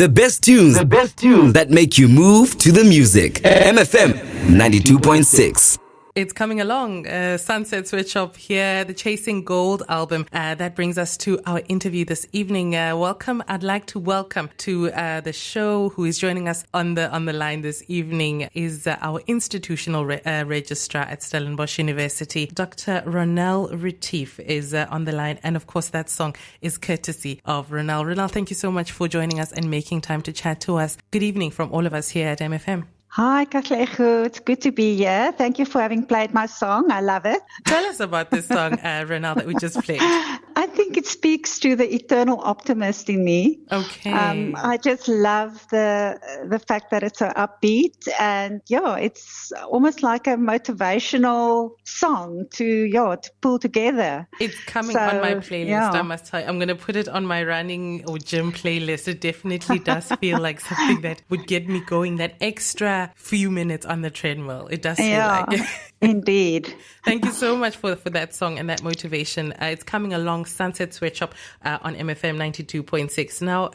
The best tunes that make you move to the music. MFM 92.6. It's coming along. Sunset Switch Up here, the Chasing Gold album. That brings us to our interview this evening. Welcome. I'd like to welcome to the show who is joining us on the line this evening is our institutional registrar at Stellenbosch University. Dr Ronel Retief is on the line. And of course, that song is courtesy of Ronel. Ronel, thank you so much for joining us and making time to chat to us. Good evening from all of us here at MFM. Hi, Katlego. It's good to be here. Thank you for having played my song. I love it. Tell us about this song, Ronel, that we just played. I think it speaks to the eternal optimist in me. Okay. I just love the fact that it's so upbeat, and it's almost like a motivational song to pull together. It's coming on my playlist. I must tell you, I'm going to put it on my running or gym playlist. It definitely does feel like something that would get me going. That extra few minutes on the treadmill. It does feel like. Indeed. Thank you so much for that song and that motivation. It's coming along Sunset Switch Up on MFM 92.6. Now,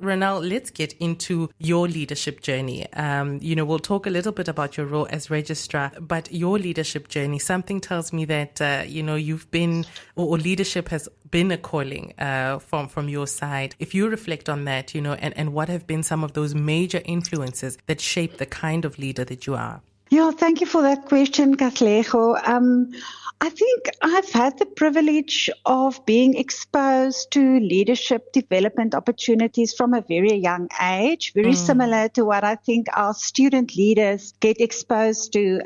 Ronel, let's get into your leadership journey. We'll talk a little bit about your role as registrar, but your leadership journey, something tells me that, you've been, or leadership has been a calling from your side. If you reflect on that, and what have been some of those major influences that shape the kind of leader that you are? Yeah, thank you for that question, Katlego. I think I've had the privilege of being exposed to leadership development opportunities from a very young age, very similar to what I think our student leaders get exposed to,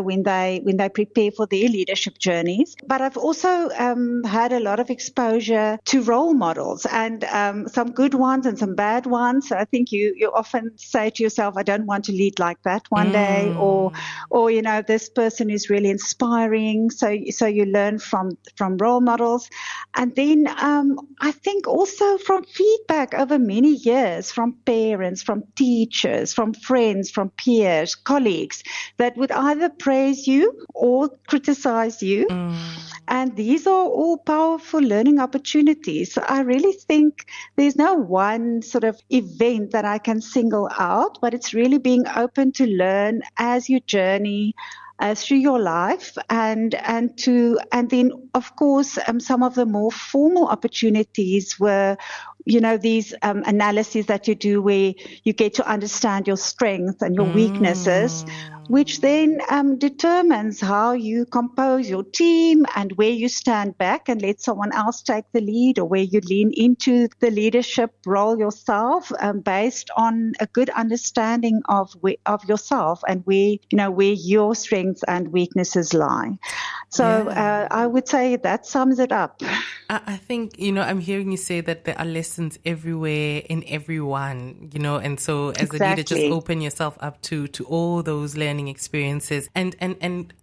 when they prepare for their leadership journeys. But I've also had a lot of exposure to role models, and some good ones and some bad ones. So I think you often say to yourself, I don't want to lead like that one day, or this person is really inspiring. So you learn from role models. And then I think also from feedback over many years from parents, from teachers, from friends, from peers, colleagues that would either praise you or criticize you. And these are all powerful learning opportunities. So I really think there's no one sort of event that I can single out, but it's really being open to learn as you journey through your life, and then of course some of the more formal opportunities were these analyses that you do where you get to understand your strengths and your weaknesses, which then determines how you compose your team and where you stand back and let someone else take the lead, or where you lean into the leadership role yourself, based on a good understanding of yourself and where your strengths and weaknesses lie. So I would say that sums it up. I think, I'm hearing you say that there are lessons everywhere in everyone, and so as a leader, just open yourself up to all those learning experiences. And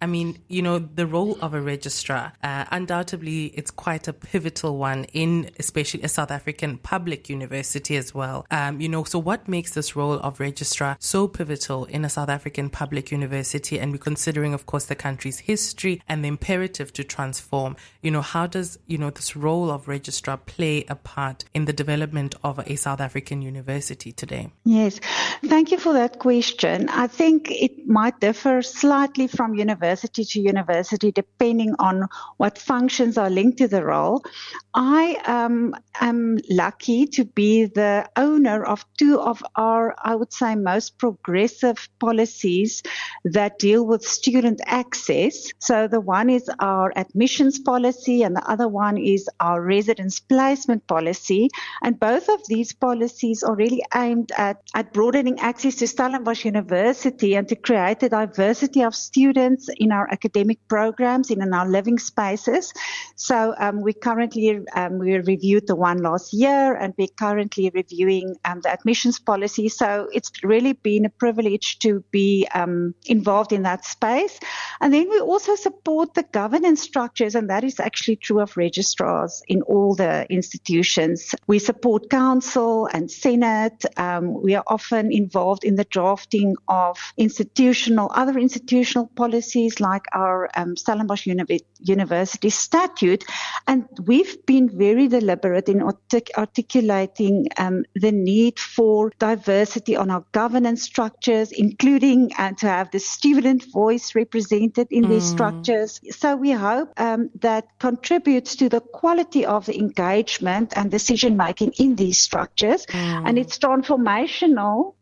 I mean, the role of a registrar, undoubtedly, it's quite a pivotal one in especially a South African public university as well. So what makes this role of registrar so pivotal in a South African public university? And we're considering, of course, the country's history and the imperative to transform. How does, this role of registrar play a part in the development of a South African university today? Yes, thank you for that question. I think it might differ slightly from university to university depending on what functions are linked to the role. I am lucky to be the owner of two of our, I would say, most progressive policies that deal with student access. So the one is our admissions policy and the other one is our residence placement policy. And both of these policies are really aimed at broadening access to Stellenbosch University and to create a diversity of students in our academic programs and in our living spaces. So we currently we reviewed the one last year, and we're currently reviewing the admissions policy. So it's really been a privilege to be involved in that space. And then we also support the governance structures, and that is actually true of registrars in all the institutions. We support council and senate. We are often involved in the drafting of other institutional policies like our Stellenbosch University statute. And we've been very deliberate in articulating the need for diversity on our governance structures, including to have the student voice represented in these structures. So we hope that contributes to the quality of the engagement and decision making in these structures. And it's transformational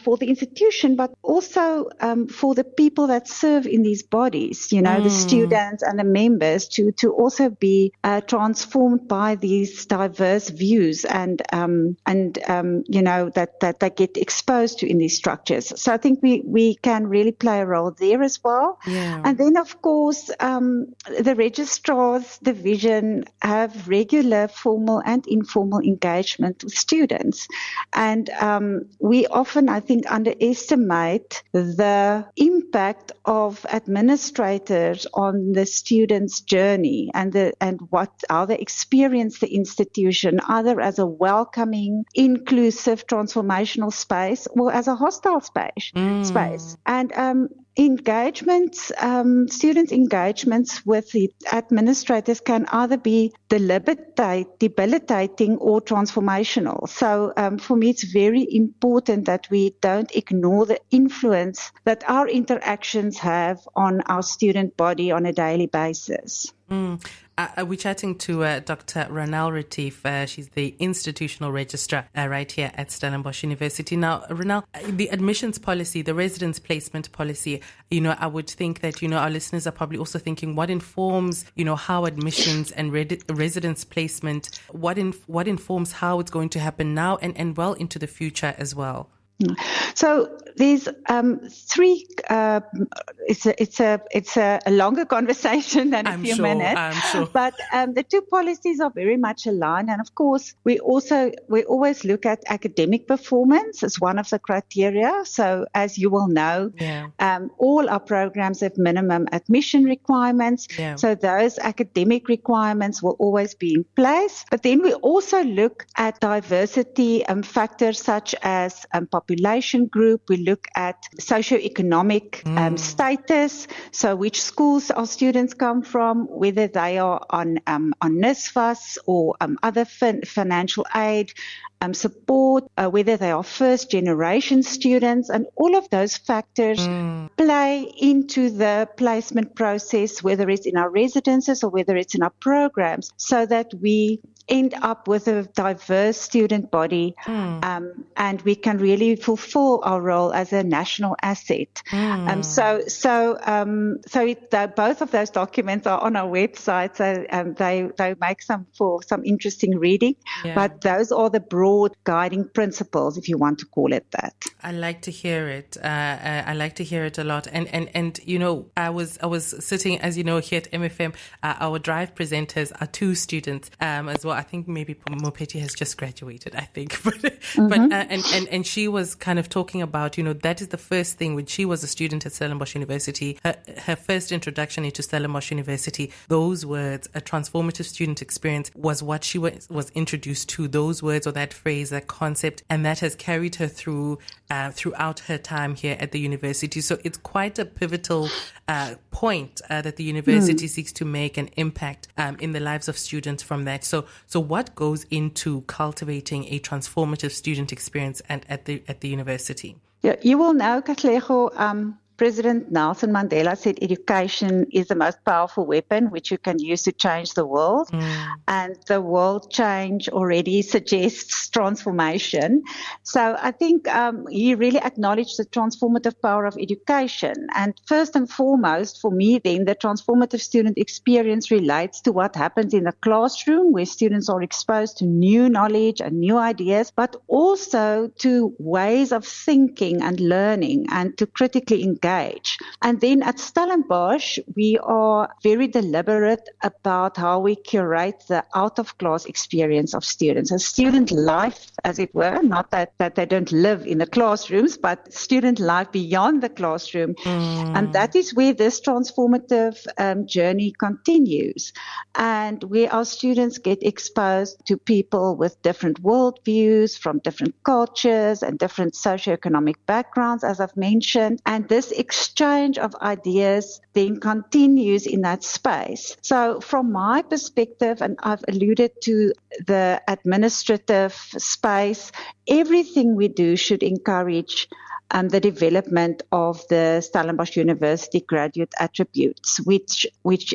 for the institution, but also for the people that serve in these bodies, the students and the members to also be transformed by these diverse views and that they get exposed to in these structures. So I think we can really play a role there as well. Yeah. And then, of course, the Registrar's division have regular formal and informal engagement with students. And we often, I think, underestimate the impact of administrators on the students' journey and how they experience the institution, either as a welcoming, inclusive, transformational space or as a hostile space. And students' engagements with the administrators can either be debilitating or transformational. So for me, it's very important that we don't ignore the influence that our interactions have on our student body on a daily basis. We're chatting to Dr Ronel Retief. She's the institutional registrar right here at Stellenbosch University. Now, Ronel, the admissions policy, the residence placement policy, I would think that, our listeners are probably also thinking what informs, how admissions and residence placement, what informs how it's going to happen now and well into the future as well. So there's three. It's a longer conversation than a few minutes. I'm sure. But the two policies are very much aligned, and of course we always look at academic performance as one of the criteria. So as you will know, all our programs have minimum admission requirements. Yeah. So those academic requirements will always be in place. But then we also look at diversity factors such as population group. We look at socioeconomic status, so which schools our students come from, whether they are on NSFAS or other financial aid support, whether they are first-generation students, and all of those factors play into the placement process, whether it's in our residences or whether it's in our programs, so that we end up with a diverse student body, and we can really fulfill our role as a national asset. Both of those documents are on our website, so they make some interesting reading. Yeah. But those are the broad guiding principles, if you want to call it that. I like to hear it. I like to hear it a lot. And I was sitting, as you know, here at MFM. Our drive presenters are two students as well. I think maybe Mopeti has just graduated, I think. But she was kind of talking about, that is the first thing when she was a student at Stellenbosch University, her first introduction into Stellenbosch University, those words, a transformative student experience, was what she was introduced to, those words or that phrase, that concept, and that has carried her throughout her time here at the university. So it's quite a pivotal point that the university seeks to make an impact in the lives of students from that. So what goes into cultivating a transformative student experience at the university? Yeah, you will know, Katlego, President Nelson Mandela said education is the most powerful weapon which you can use to change the world. And the world change already suggests transformation. So I think he really acknowledged the transformative power of education. And first and foremost, for me then, the transformative student experience relates to what happens in the classroom, where students are exposed to new knowledge and new ideas, but also to ways of thinking and learning and to critically engage. And then at Stellenbosch, we are very deliberate about how we curate the out-of-class experience of students. A student life, as it were, not that they don't live in the classrooms, but student life beyond the classroom. And that is where this transformative journey continues, and where our students get exposed to people with different worldviews, from different cultures and different socioeconomic backgrounds, as I've mentioned. And this exchange of ideas then continues in that space. So from my perspective, and I've alluded to the administrative space, everything we do should encourage the development of the Stellenbosch University graduate attributes, which,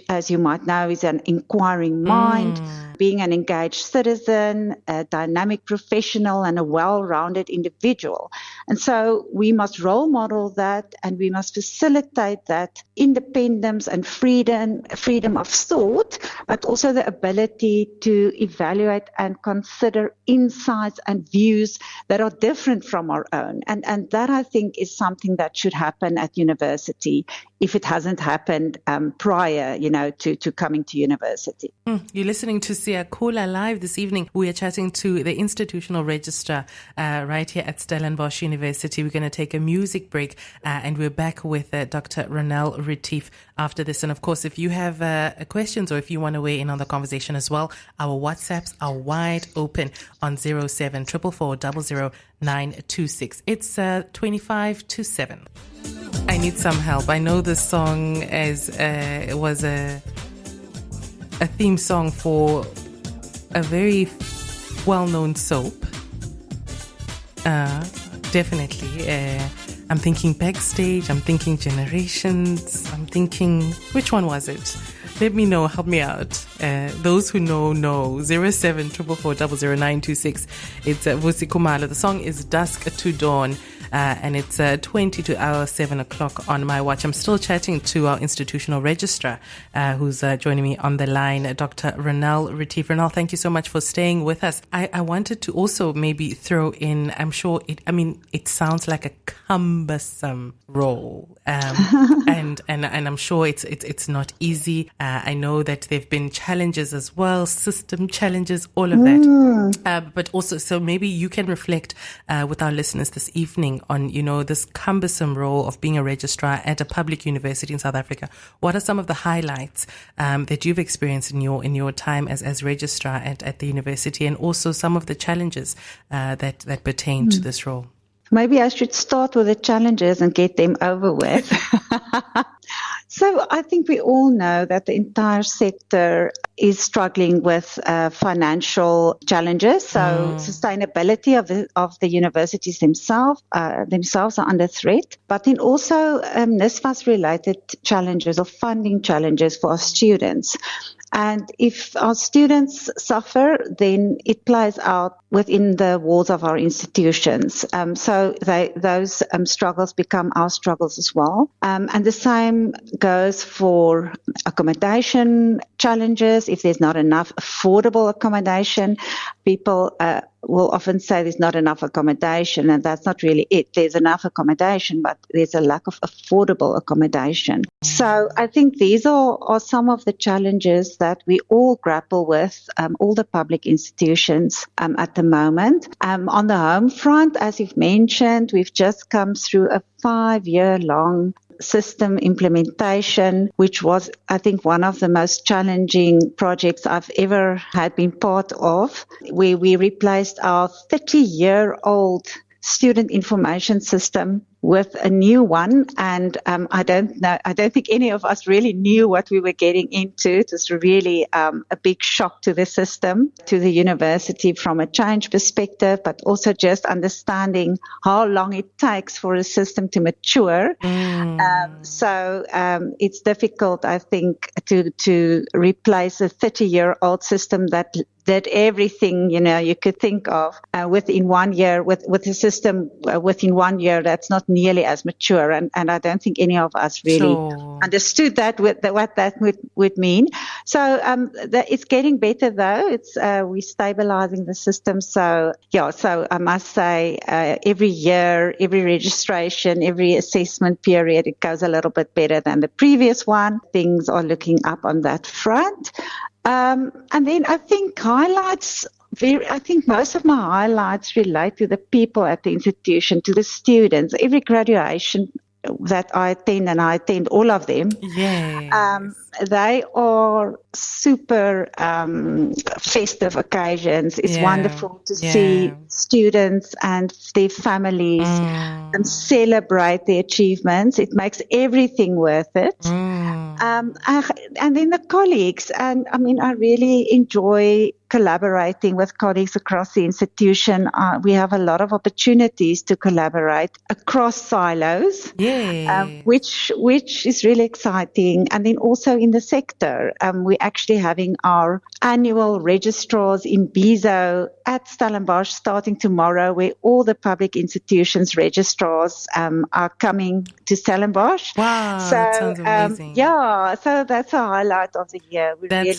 as you might know, is an inquiring mind, being an engaged citizen, a dynamic professional, and a well-rounded individual. And so we must role model that, and we must facilitate that independence and freedom of thought, but also the ability to evaluate and consider insights and views that are different from our own. And that, I think, is something that should happen at university if it hasn't happened prior, to coming to university. You're listening to SiyakhulaLive this evening. We are chatting to the institutional registrar right here at Stellenbosch University. We're going to take a music break and we're back with Dr Ronel Retief after this. And of course, if you have questions or if you want to weigh in on the conversation as well, our WhatsApps are wide open on 0744400926. It's 25 to 7. I need some help. I know this song was a theme song for a very well-known soap. Definitely. I'm thinking Backstage. I'm thinking Generations. I'm thinking, which one was it? Let me know. Help me out. Those who know. 0744400926. It's Vusi Kumalo. The song is Dusk to Dawn. And it's 20 to 7 o'clock on my watch. I'm still chatting to our institutional registrar, who's joining me on the line, Dr. Ronel Retief. Ronel, thank you so much for staying with us. I wanted to also maybe throw in, I'm sure it sounds like a cumbersome role. And I'm sure it's not easy. I know that there've been challenges as well, system challenges, all of that. But also, so maybe you can reflect with our listeners this evening on, this cumbersome role of being a registrar at a public university in South Africa. What are some of the highlights that you've experienced in your time as registrar at the university, and also some of the challenges that pertain to this role? Maybe I should start with the challenges and get them over with. So I think we all know that the entire sector is struggling with financial challenges. So sustainability of the universities themselves are under threat. But then also NSFAS-related challenges or funding challenges for our students. And if our students suffer, then it plays out within the walls of our institutions. So those struggles become our struggles as well. And the same goes for accommodation challenges. If there's not enough affordable accommodation, people will often say there's not enough accommodation, and that's not really it. There's enough accommodation, but there's a lack of affordable accommodation. So I think these are some of the challenges that we all grapple with, all the public institutions at the moment. On the home front, as you've mentioned, we've just come through a 5-year-long system implementation, which was, I think, one of the most challenging projects I've ever had been part of, where we replaced our 30-year-old student information system with a new one. And I don't think any of us really knew what we were getting into. It was really a big shock to the system, to the university from a change perspective, but also just understanding how long it takes for a system to mature. So it's difficult, I think, to replace a 30-year-old system that did everything, you could think of within 1 year, with a system within 1 year that's not nearly as mature. And I don't think any of us really understood that, what that would mean. So it's getting better, though. We're stabilizing the system. So I must say every year, every registration, every assessment period, it goes a little bit better than the previous one. Things are looking up on that front. And then I think most of my highlights relate to the people at the institution, to the students. Every graduation that I attend, and I attend all of them. Yes. They are super festive occasions. It's wonderful to see students and their families celebrate their achievements. It makes everything worth it. And then the colleagues, and I mean, I really enjoy collaborating with colleagues across the institution. We have a lot of opportunities to collaborate across silos, which is really exciting. And then also in the sector, we're actually having our annual registrars in Bizo at Stellenbosch starting tomorrow, where all the public institutions registrars are coming to Stellenbosch. Wow, that sounds amazing. So that's a highlight of the year. That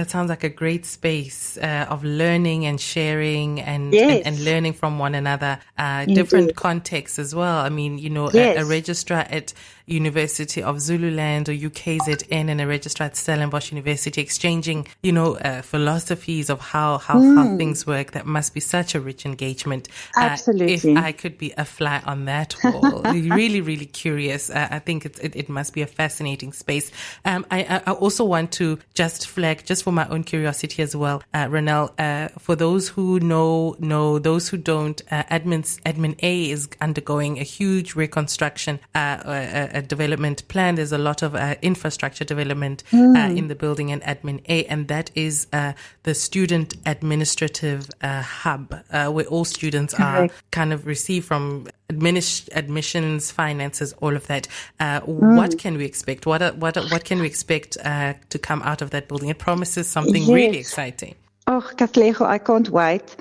sounds like a great space of learning and sharing and learning from one another. Different contexts as well. I mean, a registrar at University of Zululand or UKZN and a registrar at Stellenbosch University exchanging, philosophies of how things work. That must be such a rich engagement. Absolutely. If I could be a fly on that wall, really, really curious. I think it must be a fascinating space. I also want to just flag, just for my own curiosity as well, Ronel, for those who know, those who don't, Admin A is undergoing a huge reconstruction, a development plan. There's a lot of infrastructure development in the building in Admin A, and that is the student administrative hub, where all students are kind of receive from admissions, finances, all of that. What can we expect? What can we expect to come out of that building? It promises something really exciting. Oh, Katlego, I can't wait.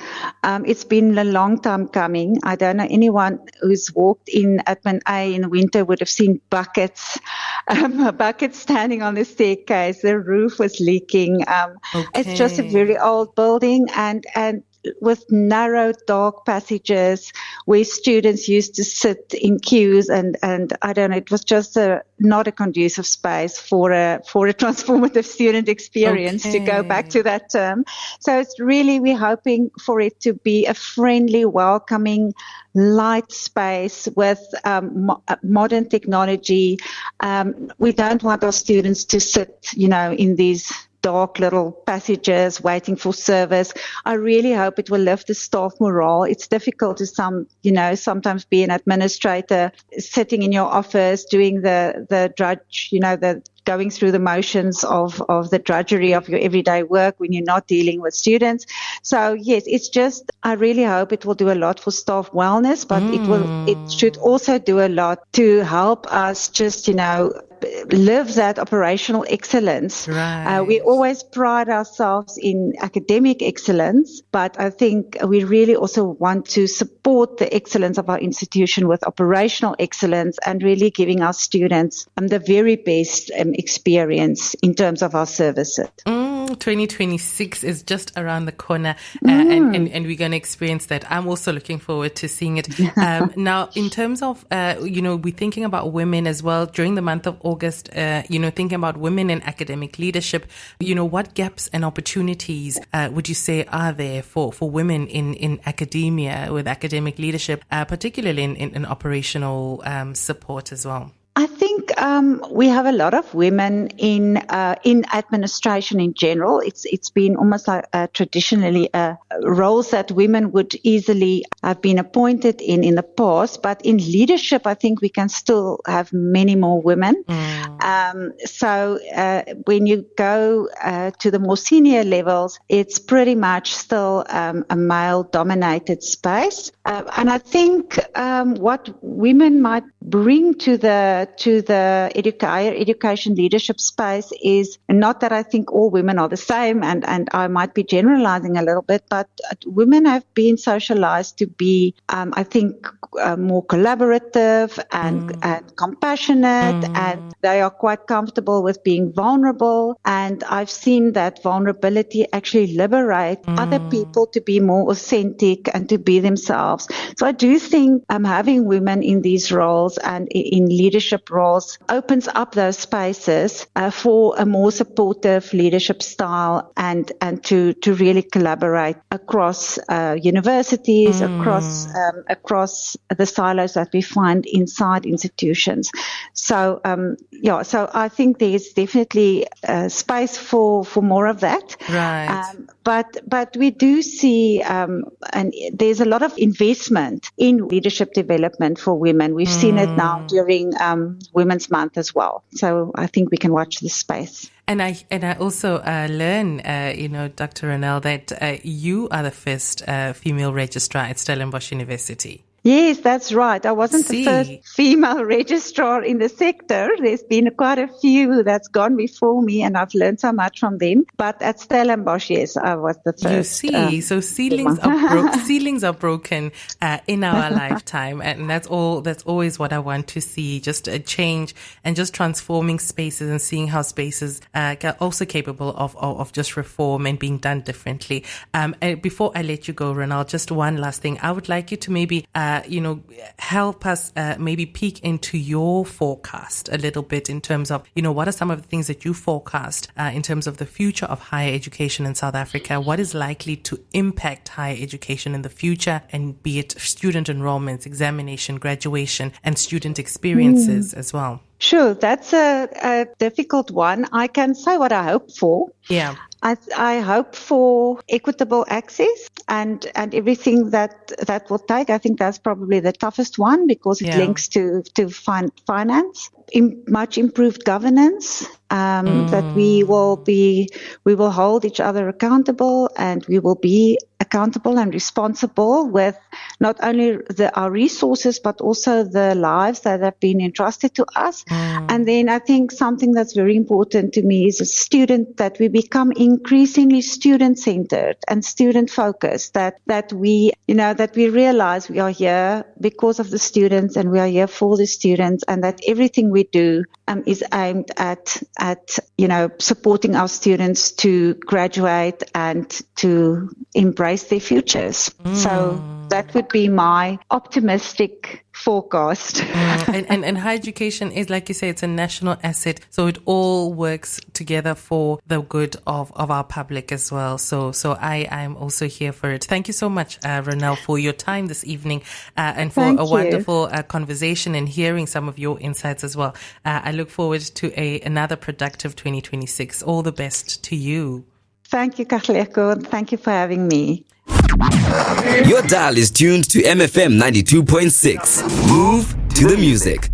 It's been a long time coming. I don't know anyone who's walked in Admin A in winter would have seen buckets standing on the staircase. The roof was leaking. It's just a very old building and with narrow, dark passages where students used to sit in queues and I don't know, it was just not a conducive space for a transformative student experience, to go back to that term. So it's really, we're hoping for it to be a friendly, welcoming, light space with modern technology. We don't want our students to sit, in these dark little passages waiting for service. I really hope it will lift the staff morale. It's difficult to sometimes be an administrator sitting in your office doing the drudge, the going through the motions of the drudgery of your everyday work when you're not dealing with students. So yes, it's just, I really hope it will do a lot for staff wellness, but it should also do a lot to help us just, live that operational excellence. Right. We always pride ourselves in academic excellence, but I think we really also want to support the excellence of our institution with operational excellence and really giving our students the very best experience in terms of our services. 2026 is just around the corner, and we're going to experience that. I'm also looking forward to seeing it. Now, in terms of, we're thinking about women as well during the month of August, thinking about women in academic leadership. What gaps and opportunities would you say are there for women in academia with academic leadership, particularly in operational support as well? I think we have a lot of women in administration in general. It's been almost like traditionally roles that women would easily have been appointed in the past. But in leadership, I think we can still have many more women. So when you go to the more senior levels, it's pretty much still a male-dominated space. And I think what women might bring to the higher education leadership space is not that I think all women are the same, and I might be generalizing a little bit, but women have been socialized to be, I think, more collaborative and compassionate, and they are quite comfortable with being vulnerable. And I've seen that vulnerability actually liberate other people to be more authentic and to be themselves. So I do think having women in these roles and in leadership roles opens up those spaces for a more supportive leadership style and to really collaborate across universities, across across the silos that we find inside institutions. So so I think there's definitely space for more of that. Right. But we do see, and there's a lot of investment in leadership development for women. We've seen it now during Women's Month as well. So I think we can watch this space. And I also learn, Dr. Ronel, that you are the first female registrar at Stellenbosch University. Yes, that's right. I wasn't the first female registrar in the sector. There's been quite a few that's gone before me, and I've learned so much from them. But at Stellenbosch, yes, I was the first. You see, so ceilings are broken in our lifetime, and that's always what I want to see. Just a change and just transforming spaces and seeing how spaces are also capable of just reform and being done differently. Before I let you go, Ronel, just one last thing. I would like you to maybe help us maybe peek into your forecast a little bit in terms of, what are some of the things that you forecast in terms of the future of higher education in South Africa? What is likely to impact higher education in the future, and be it student enrollments, examination, graduation, and student experiences as well? Sure, that's a difficult one. I can say what I hope for. Yeah. I hope for equitable access and everything that will take. I think that's probably the toughest one because it links to finance. Much improved governance, that we will hold each other accountable, and we will be accountable and responsible with not only our resources but also the lives that have been entrusted to us. And then I think something that's very important to me is that we become increasingly student-centered and student-focused, that we realize we are here because of the students and we are here for the students, and that everything we do is aimed at supporting our students to graduate and to embrace their futures. So that would be my optimistic forecast. And higher education is, like you say, it's a national asset. So it all works together for the good of our public as well. So I'm also here for it. Thank you so much, Ronel, for your time this evening and for a wonderful conversation and hearing some of your insights as well. I look forward to another productive 2026. All the best to you. Thank you, Katlego. Thank you for having me. Your dial is tuned to MFM 92.6. Move to the music.